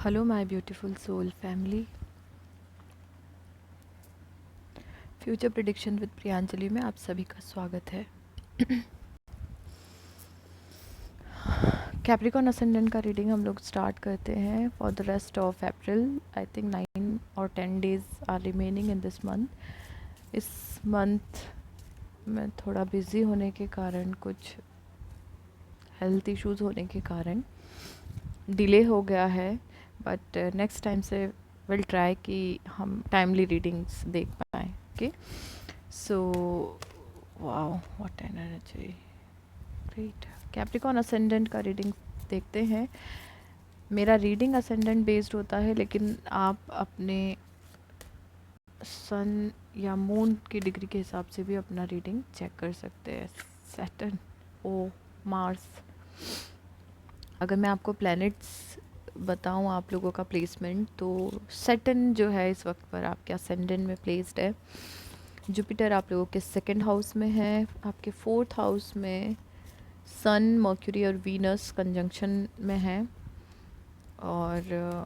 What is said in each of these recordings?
Hello my beautiful soul family. Future prediction with Priyanjali में आप सभी का स्वागत है। कैप्रिकॉन असेंडेंट का रीडिंग हम लोग स्टार्ट करते हैं for the rest of April. I think 9 और 10 days are remaining in this month. इस मंथ में थोड़ा बिजी होने के कारण, कुछ हेल्थ इश्यूज होने के कारण डिले हो गया है, बट नेक्स्ट टाइम से विल ट्राई कि हम टाइमली रीडिंग्स देख पाएँ। Okay, so wow what energy, great. Capricorn ascendant का रीडिंग देखते हैं। मेरा रीडिंग असेंडेंट बेस्ड होता है, लेकिन आप अपने सन या मून की डिग्री के हिसाब से भी अपना रीडिंग चेक कर सकते हैं। सैटर्न ओ मार्स, अगर मैं आपको प्लैनेट्स बताऊं आप लोगों का प्लेसमेंट, तो सैटर्न जो है इस वक्त पर आपके असेंडेंट में प्लेस्ड है। जुपिटर आप लोगों के सेकंड हाउस में है। आपके फोर्थ हाउस में सन, मर्क्यूरी और वीनस कंजंक्शन में है। और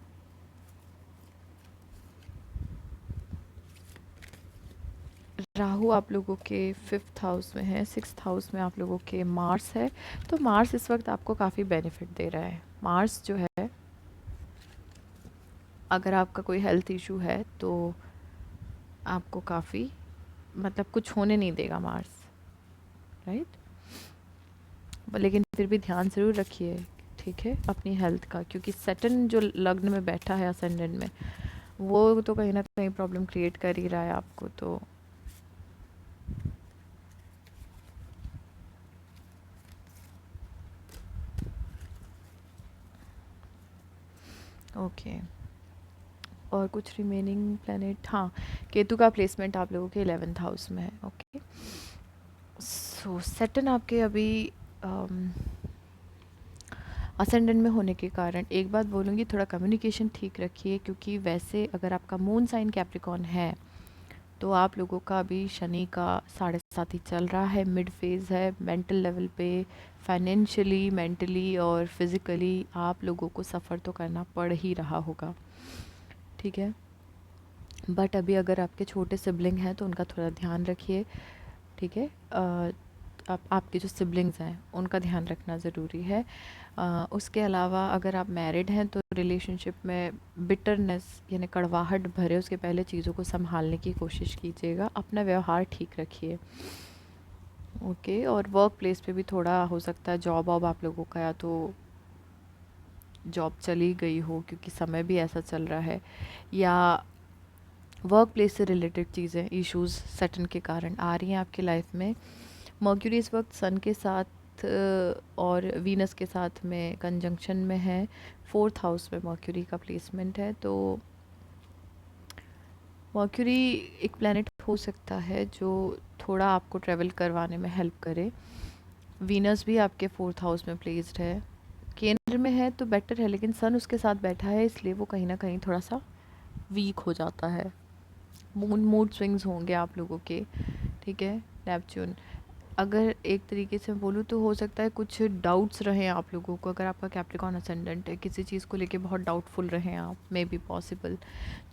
राहु आप लोगों के फिफ्थ हाउस में है। सिक्स्थ हाउस में आप लोगों के मार्स है। तो मार्स इस वक्त आपको काफ़ी बेनिफिट दे रहा है। मार्स जो है, अगर आपका कोई हेल्थ इशू है तो आपको काफ़ी, मतलब कुछ होने नहीं देगा मार्स, राइट। लेकिन फिर भी ध्यान ज़रूर रखिए, ठीक है, अपनी हेल्थ का, क्योंकि सैटर्न जो लग्न में बैठा है असेंडेंट में, वो तो कहीं ना कहीं प्रॉब्लम क्रिएट कर ही रहा है आपको। तो ओके, और कुछ रिमेनिंग प्लैनेट, हाँ, केतु का प्लेसमेंट आप लोगों के 11th हाउस में है। ओके, सो सैटर्न आपके अभी असेंडेंट में होने के कारण एक बात बोलूँगी, थोड़ा कम्युनिकेशन ठीक रखिए, क्योंकि वैसे अगर आपका मून साइन कैप्रिकॉन है तो आप लोगों का अभी शनि का 7.5 ही चल रहा है, मिड फेज़ है। मेंटल लेवल पे, फाइनेंशियली, मेंटली और फिज़िकली आप लोगों को सफ़र तो करना पड़ ही रहा होगा, ठीक है। बट अभी अगर आपके छोटे सिबलिंग हैं तो उनका थोड़ा ध्यान रखिए, ठीक है। आपके जो सिबलिंग्स हैं उनका ध्यान रखना ज़रूरी है। उसके अलावा अगर आप मैरिड हैं तो रिलेशनशिप में बिटरनेस यानी कड़वाहट भरे उसके पहले चीज़ों को संभालने की कोशिश कीजिएगा। अपना व्यवहार ठीक रखिए, ओके। और वर्क प्लेस पे भी थोड़ा हो सकता है जॉब वॉब आप लोगों का, या तो जॉब चली गई हो क्योंकि समय भी ऐसा चल रहा है, या वर्क प्लेस से रिलेटेड चीज़ें, इश्यूज सैटर्न के कारण आ रही हैं आपकी लाइफ में। मर्क्यूरी इस वक्त सन के साथ और वीनस के साथ में कंजंक्शन में है। फोर्थ हाउस में मर्क्यूरी का प्लेसमेंट है। तो मर्क्यूरी एक प्लैनेट हो सकता है जो थोड़ा आपको ट्रैवल करवाने में हेल्प करे। वीनस भी आपके फोर्थ हाउस में प्लेस्ड है, केंद्र में है तो बेटर है, लेकिन सन उसके साथ बैठा है, इसलिए वो कहीं ना कहीं थोड़ा सा वीक हो जाता है। मूड स्विंग्स होंगे आप लोगों के, ठीक है। नेपच्यून, अगर एक तरीके से बोलूँ तो हो सकता है कुछ डाउट्स रहें आप लोगों को। अगर आपका कैप्रिकॉन असेंडेंट है, किसी चीज़ को लेके बहुत डाउटफुल रहें आप, मे बी पॉसिबल।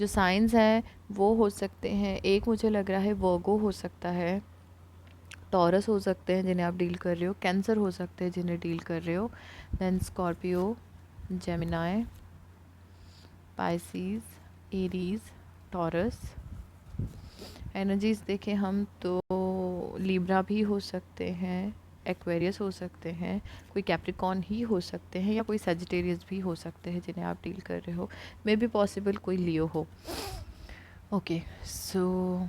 जो साइंस हैं वो हो सकते हैं, एक मुझे लग रहा है वर्गो हो सकता है, टॉरस हो सकते हैं जिन्हें आप डील कर रहे हो, कैंसर हो सकते हैं जिन्हें डील कर रहे हो, then Scorpio, Gemini, Pisces, Aries, Taurus. Energies देखें हम तो लिब्रा भी हो सकते हैं, एक्वेरियस हो सकते हैं, कोई कैप्रिकॉन ही हो सकते हैं, या कोई सेजिटेरियस भी हो सकते हैं जिन्हें आप डील कर रहे हो। मे बी पॉसिबल कोई लियो हो। ओके, सो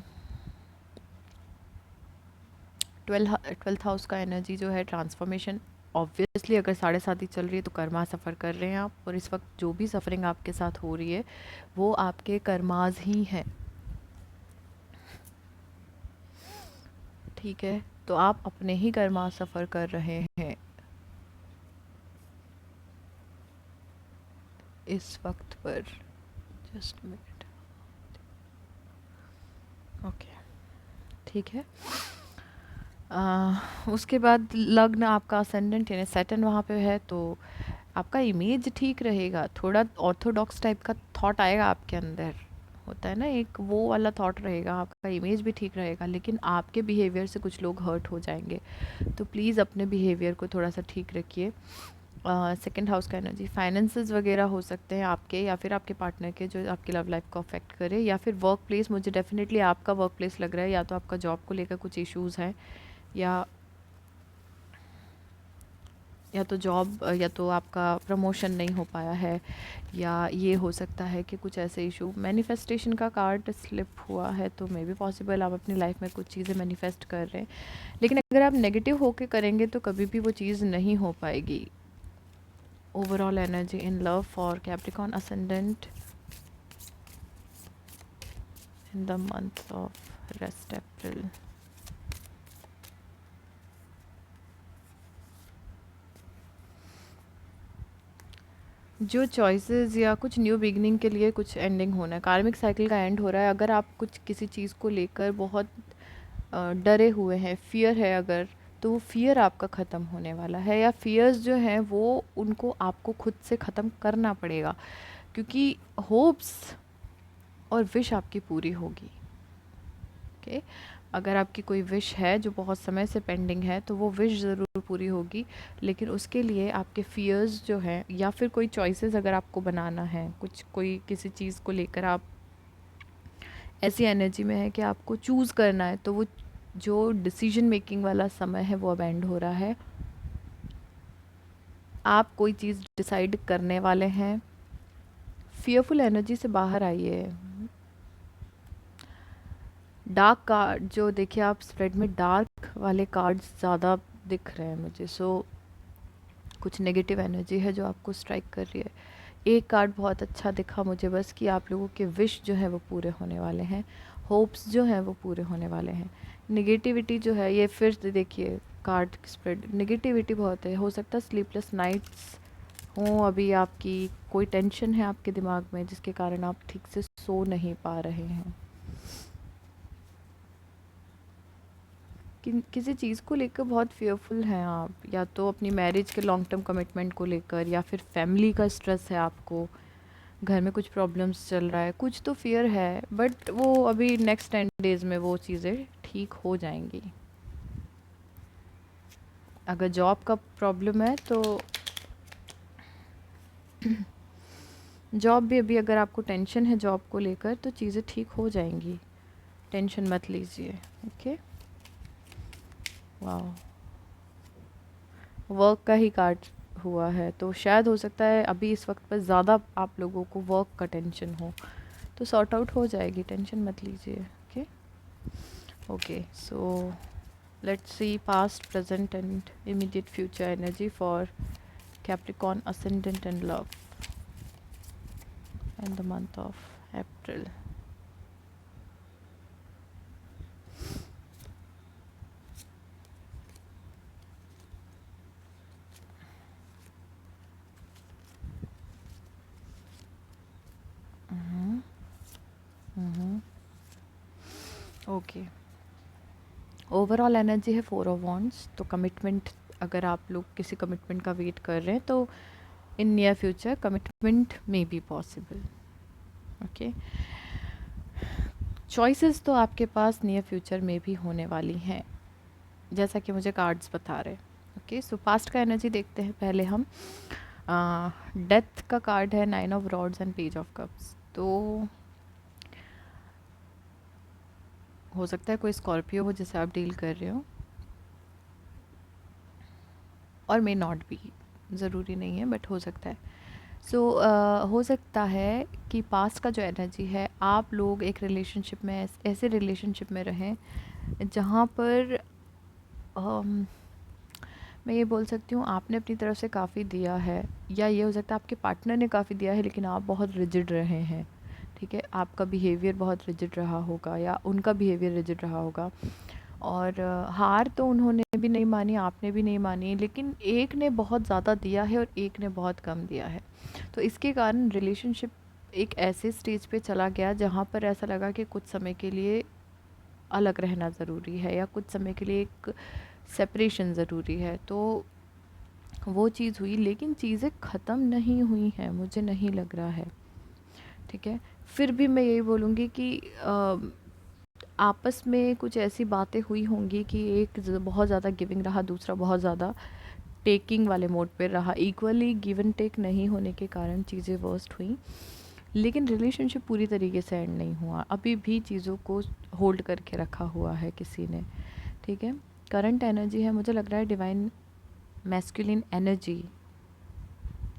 12th हाउस का एनर्जी जो है ट्रांसफॉर्मेशन। ऑब्वियसली अगर 7.5 चल रही है तो कर्मा सफ़र कर रहे हैं आप, और इस वक्त जो भी सफरिंग आपके साथ हो रही है वो आपके कर्माज ही हैं, ठीक है। तो आप अपने ही कर्मा सफ़र कर रहे हैं इस वक्त पर। जस्ट मिनट, ओके, ठीक है। उसके बाद लग्न आपका असेंडेंट यानी सैटर्न वहाँ पे है, तो आपका इमेज ठीक रहेगा, थोड़ा ऑर्थोडॉक्स टाइप का थॉट आएगा आपके अंदर, होता है ना एक वो वाला थॉट रहेगा, आपका इमेज भी ठीक रहेगा, लेकिन आपके बिहेवियर से कुछ लोग हर्ट हो जाएंगे। तो प्लीज़ अपने बिहेवियर को थोड़ा सा ठीक रखिए। सेकंड हाउस का एनर्जी फाइनेंसेस वगैरह हो सकते हैं आपके या फिर आपके पार्टनर के, जो आपकी लव लाइफ को अफेक्ट करे, या फिर वर्क प्लेस, मुझे डेफिनेटली आपका वर्क प्लेस लग रहा है, या तो आपका जॉब को लेकर कुछ इश्यूज़ हैं, या तो जॉब, या तो आपका प्रमोशन नहीं हो पाया है, या ये हो सकता है कि कुछ ऐसे इशू, मैनिफेस्टेशन का कार्ड स्लिप हुआ है, तो मे बी पॉसिबल आप अपनी लाइफ में कुछ चीज़ें मैनिफेस्ट कर रहे हैं, लेकिन अगर आप नेगेटिव होके करेंगे तो कभी भी वो चीज़ नहीं हो पाएगी। Overall energy in love for Capricorn ascendant in the month of rest April. जो चॉइसेस या कुछ न्यू बिगनिंग के लिए कुछ एंडिंग होना है, कार्मिक साइकिल का एंड हो रहा है। अगर आप कुछ किसी चीज़ को लेकर बहुत डरे हुए हैं, फियर है अगर, तो वो फियर आपका ख़त्म होने वाला है, या फियर्स जो हैं वो उनको आपको खुद से ख़त्म करना पड़ेगा, क्योंकि होप्स और विश आपकी पूरी होगी। ओके, अगर आपकी कोई विश है जो बहुत समय से पेंडिंग है, तो वो विश ज़रूर पूरी होगी, लेकिन उसके लिए आपके फियर्स जो हैं, या फिर कोई चॉइसेस अगर आपको बनाना है, कुछ कोई किसी चीज़ को लेकर आप ऐसी एनर्जी में है कि आपको चूज़ करना है, तो वो जो डिसीजन मेकिंग वाला समय है वो अब एंड हो रहा है। आप कोई चीज़ डिसाइड करने वाले हैं। फियरफुल एनर्जी से बाहर आइए। डार्क कार्ड जो देखिए आप स्प्रेड में, डार्क वाले कार्ड्स ज़्यादा दिख रहे हैं मुझे, सो कुछ नेगेटिव एनर्जी है जो आपको स्ट्राइक कर रही है। एक कार्ड बहुत अच्छा दिखा मुझे बस, कि आप लोगों के विश जो है वो पूरे होने वाले हैं, होप्स जो हैं वो पूरे होने वाले हैं। नेगेटिविटी जो है, ये फिर से देखिए कार्ड स्प्रेड, नेगेटिविटी बहुत है, हो सकता है स्लीपलेस नाइट्स हों अभी आपकी, कोई टेंशन है आपके दिमाग में जिसके कारण आप ठीक से सो नहीं पा रहे हैं, किसी चीज़ को लेकर बहुत फेयरफुल हैं आप, या तो अपनी मैरिज के लॉन्ग टर्म कमिटमेंट को लेकर, या फिर फैमिली का स्ट्रेस है आपको, घर में कुछ प्रॉब्लम्स चल रहा है, कुछ तो फियर है, बट वो अभी नेक्स्ट 10 डेज़ में वो चीज़ें ठीक हो जाएंगी। अगर जॉब का प्रॉब्लम है तो जॉब भी अभी, अगर आपको टेंशन है जॉब को लेकर, तो चीज़ें ठीक हो जाएंगी, टेंशन मत लीजिए। ओके, वाह, वर्क का ही कार्ड हुआ है, तो शायद हो सकता है अभी इस वक्त पर ज़्यादा आप लोगों को वर्क का टेंशन हो, तो सॉर्ट आउट हो जाएगी, टेंशन मत लीजिए। Okay, okay, so let's see past, present and immediate future energy for Capricorn ascendant and love in the month of April. Okay, overall energy है 4 ऑफ वॉन्ड्स, तो commitment, अगर आप लोग किसी कमिटमेंट का वेट कर रहे हैं, तो in near future commitment may be possible. Okay, choices तो आपके पास नियर फ्यूचर में भी होने वाली हैं, जैसा कि मुझे कार्ड्स बता रहे हैं। ओके, सो पास्ट का एनर्जी देखते हैं पहले हम। डेथ का कार्ड है, 9 of rods and page of cups, तो हो सकता है कोई स्कॉर्पियो हो जिससे आप डील कर रहे हो, और मे नॉट भी, ज़रूरी नहीं है बट हो सकता है। सो हो सकता है कि पास्ट का जो एनर्जी है, आप लोग एक रिलेशनशिप में, ऐसे रिलेशनशिप में रहें जहाँ पर मैं ये बोल सकती हूँ आपने अपनी तरफ से काफ़ी दिया है, या ये हो सकता है आपके पार्टनर ने काफ़ी दिया है, लेकिन आप बहुत रिजिड रहे हैं। ठीक है, आपका बिहेवियर बहुत रिजिड रहा होगा, या उनका बिहेवियर रिजिड रहा होगा, और हार तो उन्होंने भी नहीं मानी, आपने भी नहीं मानी, लेकिन एक ने बहुत ज़्यादा दिया है और एक ने बहुत कम दिया है, तो इसके कारण रिलेशनशिप एक ऐसे स्टेज पे चला गया जहाँ पर ऐसा लगा कि कुछ समय के लिए अलग रहना ज़रूरी है, या कुछ समय के लिए एक सेपरेशन ज़रूरी है। तो वो चीज़ हुई, लेकिन चीज़ें ख़त्म नहीं हुई हैं, मुझे नहीं लग रहा है, ठीक है। फिर भी मैं यही बोलूँगी कि आपस में कुछ ऐसी बातें हुई होंगी कि एक बहुत ज़्यादा गिविंग रहा, दूसरा बहुत ज़्यादा टेकिंग वाले मोड पे रहा, इक्वली गिव एंड टेक नहीं होने के कारण चीज़ें वर्स्ट हुई। लेकिन रिलेशनशिप पूरी तरीके से एंड नहीं हुआ, अभी भी चीज़ों को होल्ड करके रखा हुआ है किसी ने, ठीक है। करंट एनर्जी है, मुझे लग रहा है डिवाइन मैस्कुलिन एनर्जी,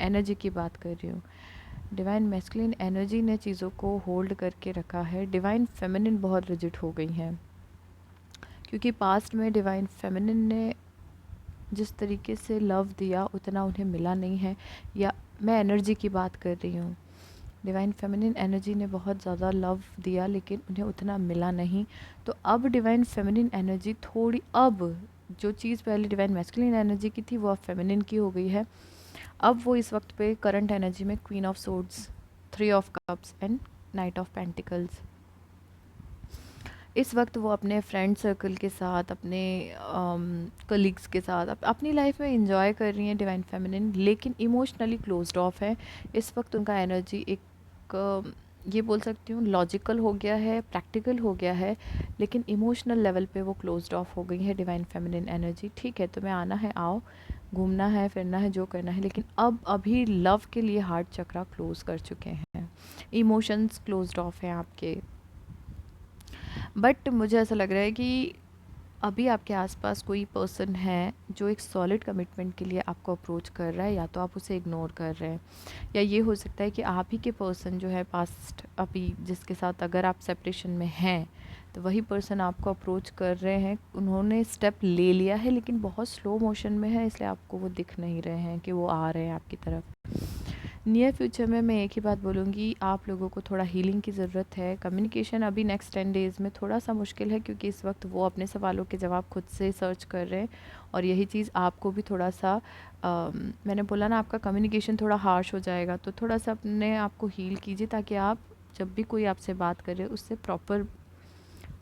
एनर्जी की बात कर रही हूँ, डिवाइन मैस्कुलिन एनर्जी ने चीज़ों को होल्ड करके रखा है। डिवाइन फेमिनिन बहुत रिजिड हो गई हैं, क्योंकि पास्ट में डिवाइन फेमिनिन ने जिस तरीके से लव दिया उतना उन्हें मिला नहीं है, या मैं एनर्जी की बात कर रही हूँ, डिवाइन फेमिनिन एनर्जी ने बहुत ज़्यादा लव दिया लेकिन उन्हें उतना मिला नहीं। तो अब डिवाइन फेमिनिन एनर्जी थोड़ी, अब जो चीज़ पहले डिवाइन मैस्कुलिन एनर्जी की थी वो अब फेमिनिन की हो गई है। अब वो इस वक्त पे करंट एनर्जी में queen of swords, three of cups and night of pentacles, इस वक्त वो अपने फ्रेंड सर्कल के साथ, अपने कलीग्स के साथ अपनी लाइफ में इंजॉय कर रही हैं डिवाइन फेमिनिन, लेकिन इमोशनली क्लोज्ड ऑफ है। इस वक्त उनका एनर्जी एक ये बोल सकती हूँ लॉजिकल हो गया है, प्रैक्टिकल हो गया है, लेकिन इमोशनल लेवल पे वो क्लोज्ड ऑफ हो गई है डिवाइन फेमिनिन एनर्जी। ठीक है, तुम्हें आना है आओ, घूमना है फिरना है जो करना है, लेकिन अब अभी लव के लिए हार्ट चक्रा क्लोज कर चुके हैं, इमोशंस क्लोज्ड ऑफ हैं आपके। बट मुझे ऐसा लग रहा है कि अभी आपके आसपास कोई पर्सन है जो एक सॉलिड कमिटमेंट के लिए आपको अप्रोच कर रहा है, या तो आप उसे इग्नोर कर रहे हैं, या ये हो सकता है कि आप ही के पर्सन जो है पास्ट, अभी जिसके साथ अगर आप सेपरेशन में हैं तो वही पर्सन आपको अप्रोच कर रहे हैं, उन्होंने स्टेप ले लिया है लेकिन बहुत स्लो मोशन में है, इसलिए आपको वो दिख नहीं रहे हैं कि वो आ रहे हैं आपकी तरफ। नियर फ्यूचर में मैं एक ही बात बोलूँगी, आप लोगों को थोड़ा हीलिंग की ज़रूरत है। कम्युनिकेशन अभी नेक्स्ट 10 डेज़ में थोड़ा सा मुश्किल है, क्योंकि इस वक्त वो अपने सवालों के जवाब खुद से सर्च कर रहे हैं, और यही चीज़ आपको भी थोड़ा सा मैंने बोला ना आपका कम्युनिकेशन थोड़ा हार्श हो जाएगा, तो थोड़ा सा अपने आप को हील कीजिए, ताकि आप जब भी कोई आपसे बात करे उससे प्रॉपर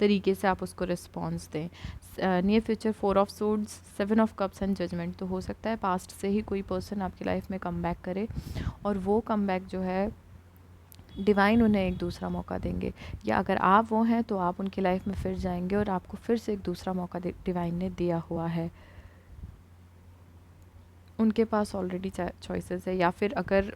तरीके से आप उसको रिस्पॉन्स दें। Near future 4 of swords, 7 of cups and judgement, तो हो सकता है पास्ट से ही कोई पर्सन आपकी लाइफ में कम बैक करे, और वो कम बैक जो है डिवाइन उन्हें एक दूसरा मौका देंगे, या अगर आप वो हैं तो आप उनकी लाइफ में फिर जाएंगे और आपको फिर से एक दूसरा मौका डिवाइन ने दिया हुआ है। उनके पास ऑलरेडी चॉइसेस है, या फिर अगर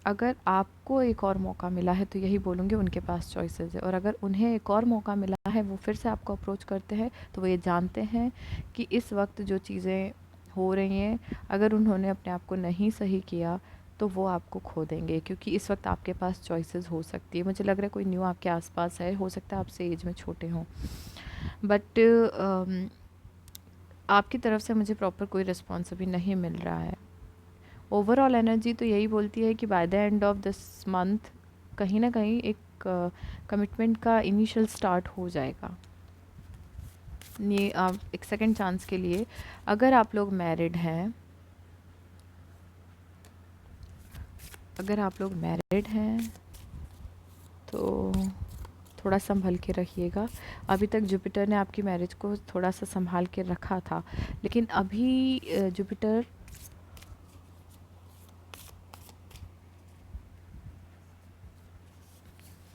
अगर आपको एक और मौका मिला है तो यही बोलूँगी उनके पास चॉइसेस है, और अगर उन्हें एक और मौका मिला है, वो फिर से आपको अप्रोच करते हैं, तो वो ये जानते हैं कि इस वक्त जो चीज़ें हो रही हैं, अगर उन्होंने अपने आप को नहीं सही किया तो वो आपको खो देंगे, क्योंकि इस वक्त आपके पास चॉइसेस हो सकती है। मुझे लग रहा है कोई न्यू आपके आसपास है, हो सकता है आपसे एज में छोटे हों, बट आपकी तरफ से मुझे प्रॉपर कोई रिस्पॉन्स अभी नहीं मिल रहा है। ओवरऑल एनर्जी तो यही बोलती है कि by the end of this month कहीं ना कहीं एक कमिटमेंट का इनिशियल स्टार्ट हो जाएगा। ये एक सेकंड चांस के लिए, अगर आप लोग मैरिड हैं, अगर आप लोग मैरिड हैं तो थोड़ा संभल के रखिएगा। अभी तक जुपिटर ने आपकी मैरिज को थोड़ा सा संभाल के रखा था, लेकिन अभी जुपिटर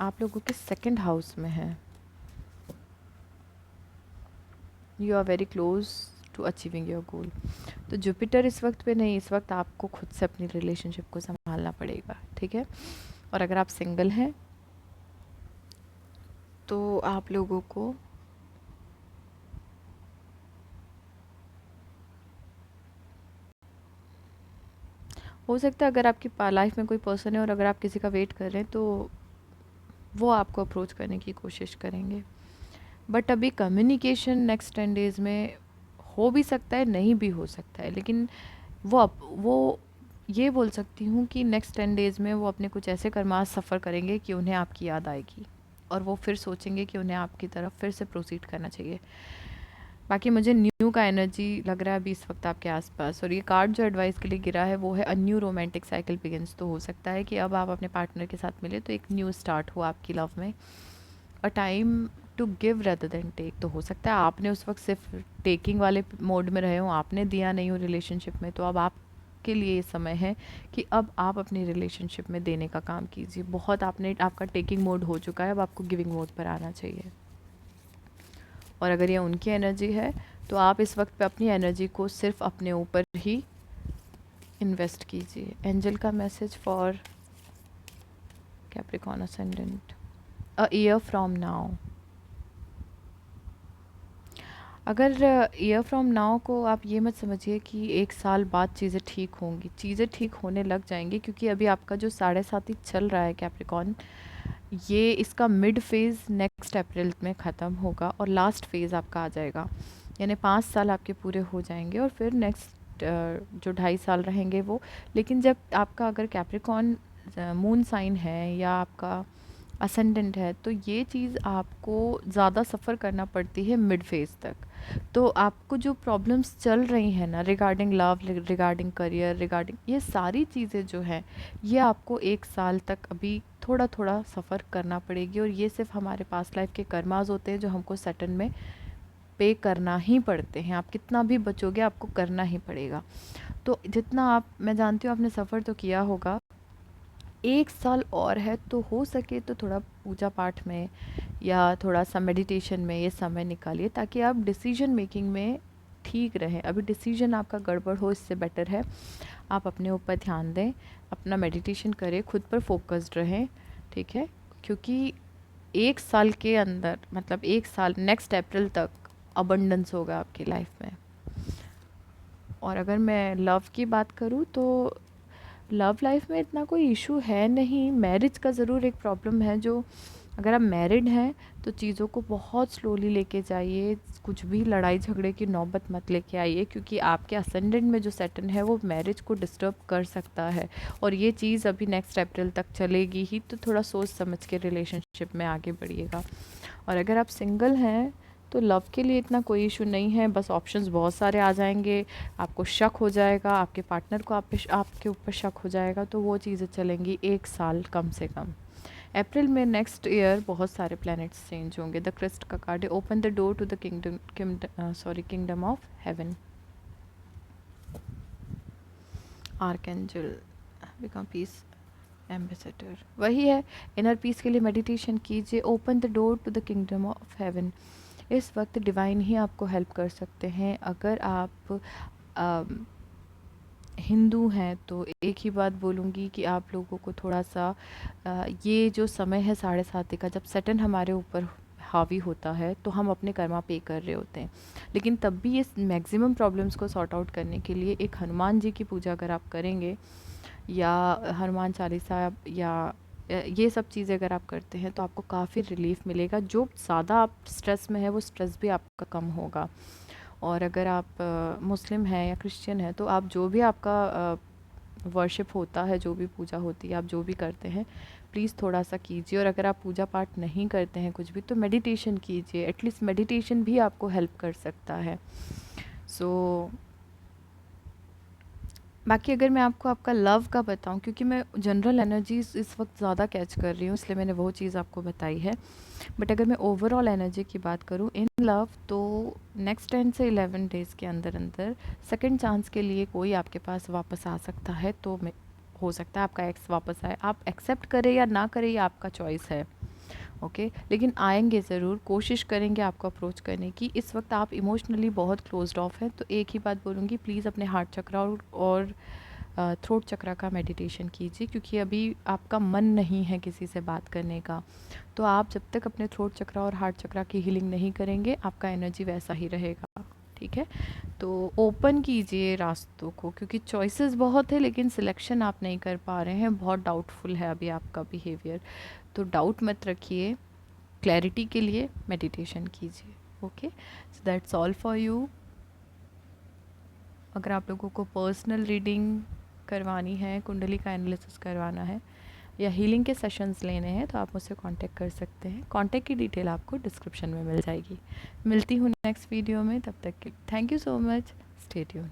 आप लोगों के सेकंड हाउस में है। You are very close to achieving your goal. तो जुपिटर इस वक्त पे नहीं, इस वक्त आपको खुद से अपनी रिलेशनशिप को संभालना पड़ेगा, ठीक है। और अगर आप सिंगल हैं तो आप लोगों को हो सकता है, अगर आपकी लाइफ में कोई पर्सन है और अगर आप किसी का वेट कर रहे हैं तो वो आपको अप्रोच करने की कोशिश करेंगे, बट अभी कम्युनिकेशन नेक्स्ट 10 डेज़ में हो भी सकता है, नहीं भी हो सकता है, लेकिन वो ये बोल सकती हूँ कि नेक्स्ट 10 डेज़ में वो अपने कुछ ऐसे कर्मास सफ़र करेंगे कि उन्हें आपकी याद आएगी, और वो फिर सोचेंगे कि उन्हें आपकी तरफ फिर से प्रोसीड करना चाहिए। बाकी मुझे न्यू का एनर्जी लग रहा है अभी इस वक्त आपके आसपास, और ये कार्ड जो एडवाइस के लिए गिरा है वो है a new romantic cycle begins. तो हो सकता है कि अब आप अपने पार्टनर के साथ मिले तो एक न्यू स्टार्ट हो आपकी लव में, a time to give rather than take. तो हो सकता है आपने उस वक्त सिर्फ टेकिंग वाले मोड में रहे हो, आपने दिया नहीं हो रिलेशनशिप में, तो अब आपके लिए ये समय है कि अब आप अपनी रिलेशनशिप में देने का काम कीजिए। बहुत आपका टेकिंग मोड हो चुका है, अब आपको गिविंग मोड पर आना चाहिए। और अगर ये उनकी एनर्जी है तो आप इस वक्त पे अपनी एनर्जी को सिर्फ अपने ऊपर ही इन्वेस्ट कीजिए। एंजल का message for Capricorn ascendant, a year from now. अगर ईयर फ्रॉम नाउ को आप ये मत समझिए कि 1 साल बाद चीज़ें ठीक होंगी, चीज़ें ठीक होने लग जाएंगी, क्योंकि अभी आपका जो 7.5 चल रहा है कैप्रिकॉर्न, ये इसका मिड फेज़ नेक्स्ट अप्रैल में ख़त्म होगा और लास्ट फेज़ आपका आ जाएगा। यानी 5 साल आपके पूरे हो जाएंगे और फिर नेक्स्ट जो 2.5 साल रहेंगे वो। लेकिन जब आपका अगर कैप्रिकॉर्न मून साइन है या आपका असेंडेंट है, तो ये चीज़ आपको ज़्यादा सफ़र करना पड़ती है मिड फेज़ तक। तो आपको जो प्रॉब्लम्स चल रही हैं ना, regarding love, regarding career, regarding ये सारी चीज़ें जो हैं, ये आपको 1 साल तक अभी थोड़ा थोड़ा सफ़र करना पड़ेगी। और ये सिर्फ हमारे पास्ट लाइफ के कर्मास होते हैं जो हमको सेटल में पे करना ही पड़ते हैं। आप कितना भी बचोगे, आपको करना ही पड़ेगा। तो जितना आप, मैं जानती हूँ आपने सफ़र तो किया होगा, 1 साल और है, तो हो सके तो थोड़ा पूजा पाठ में या थोड़ा सा मेडिटेशन में ये समय निकालिए, ताकि आप डिसीजन मेकिंग में ठीक रहें। अभी डिसीजन आपका गड़बड़ हो, इससे बेटर है आप अपने ऊपर ध्यान दें, अपना मेडिटेशन करें, खुद पर फोकस्ड रहें, ठीक है। क्योंकि 1 साल के अंदर, मतलब 1 साल नेक्स्ट अप्रैल तक अबंडेंस होगा आपकी लाइफ में। और अगर मैं लव की बात करूँ तो लव लाइफ में इतना कोई इशू है नहीं। मैरिज का ज़रूर एक प्रॉब्लम है, जो अगर आप मैरिड हैं तो चीज़ों को बहुत स्लोली लेके जाइए, कुछ भी लड़ाई झगड़े की नौबत मत लेके आइए, क्योंकि आपके असेंडेंट में जो सैटर्न है वो मैरिज को डिस्टर्ब कर सकता है। और ये चीज़ अभी नेक्स्ट अप्रैल तक चलेगी ही, तो थोड़ा सोच समझ के रिलेशनशिप में आगे बढ़िएगा। और अगर आप सिंगल हैं तो लव के लिए इतना कोई इशू नहीं है, बस ऑप्शंस बहुत सारे आ जाएंगे, आपको शक हो जाएगा, आपके पार्टनर को आपके ऊपर शक हो जाएगा, तो वो चीज़ें चलेंगी 1 साल कम से कम। अप्रैल में नेक्स्ट ईयर बहुत सारे प्लैनेट्स चेंज होंगे। द क्रिस्ट का कार्ड है, open the door to the kingdom of heaven. Archangel, become peace ambassador, वही है। इनर पीस के लिए मेडिटेशन कीजिए। Open the door to the kingdom of heaven. इस वक्त डिवाइन ही आपको हेल्प कर सकते हैं। अगर आप हिंदू हैं तो एक ही बात बोलूँगी कि आप लोगों को थोड़ा सा ये जो समय है 7.5 का, जब सैटर्न हमारे ऊपर हावी होता है तो हम अपने कर्मा पे कर रहे होते हैं। लेकिन तब भी ये मैक्सिमम प्रॉब्लम्स को सॉर्ट आउट करने के लिए एक हनुमान जी की पूजा अगर आप करेंगे, या हनुमान चालीसा, या ये सब चीज़ें अगर आप करते हैं, तो आपको काफ़ी रिलीफ मिलेगा। जो ज़्यादा आप स्ट्रेस में है वो स्ट्रेस भी आपका कम होगा। और अगर आप मुस्लिम हैं या क्रिश्चियन हैं, तो आप जो भी आपका वर्शिप होता है, जो भी पूजा होती है, आप जो भी करते हैं, प्लीज़ थोड़ा सा कीजिए। और अगर आप पूजा पाठ नहीं करते हैं कुछ भी, तो मेडिटेशन कीजिए। एटलीस्ट मेडिटेशन भी आपको हेल्प कर सकता है। सो बाकी अगर मैं आपको आपका लव का बताऊं, क्योंकि मैं जनरल एनर्जीज इस वक्त ज़्यादा कैच कर रही हूँ, इसलिए मैंने वो चीज़ आपको बताई है। बट अगर मैं ओवरऑल एनर्जी की बात करूँ इन लव, तो नेक्स्ट 10 से 11 डेज़ के अंदर अंदर सेकंड चांस के लिए कोई आपके पास वापस आ सकता है। तो मैं, हो सकता है आपका एक्स वापस आए, आप एक्सेप्ट करें या ना करें, ये आपका चॉइस है, ओके। लेकिन आएंगे ज़रूर, कोशिश करेंगे आपको अप्रोच करने की। इस वक्त आप इमोशनली बहुत क्लोज्ड ऑफ हैं, तो एक ही बात बोलूँगी, प्लीज़ अपने हार्ट चक्रा और थ्रोट चक्रा का मेडिटेशन कीजिए, क्योंकि अभी आपका मन नहीं है किसी से बात करने का। तो आप जब तक अपने थ्रोट चक्रा और हार्ट चक्रा की हीलिंग नहीं करेंगे, आपका एनर्जी वैसा ही रहेगा, ठीक है। तो ओपन कीजिए रास्तों को, क्योंकि चॉइसेस बहुत है लेकिन सिलेक्शन आप नहीं कर पा रहे हैं, बहुत डाउटफुल है अभी आपका बिहेवियर। तो डाउट मत रखिए, क्लैरिटी के लिए मेडिटेशन कीजिए, okay. So that's all for you. अगर आप लोगों को पर्सनल रीडिंग करवानी है, कुंडली का एनालिसिस करवाना है, या हीलिंग के सेशंस लेने हैं, तो आप मुझसे कांटेक्ट कर सकते हैं। कांटेक्ट की डिटेल आपको डिस्क्रिप्शन में मिल जाएगी। मिलती हूँ नेक्स्ट वीडियो में, तब तक के thank you so much, stay tuned.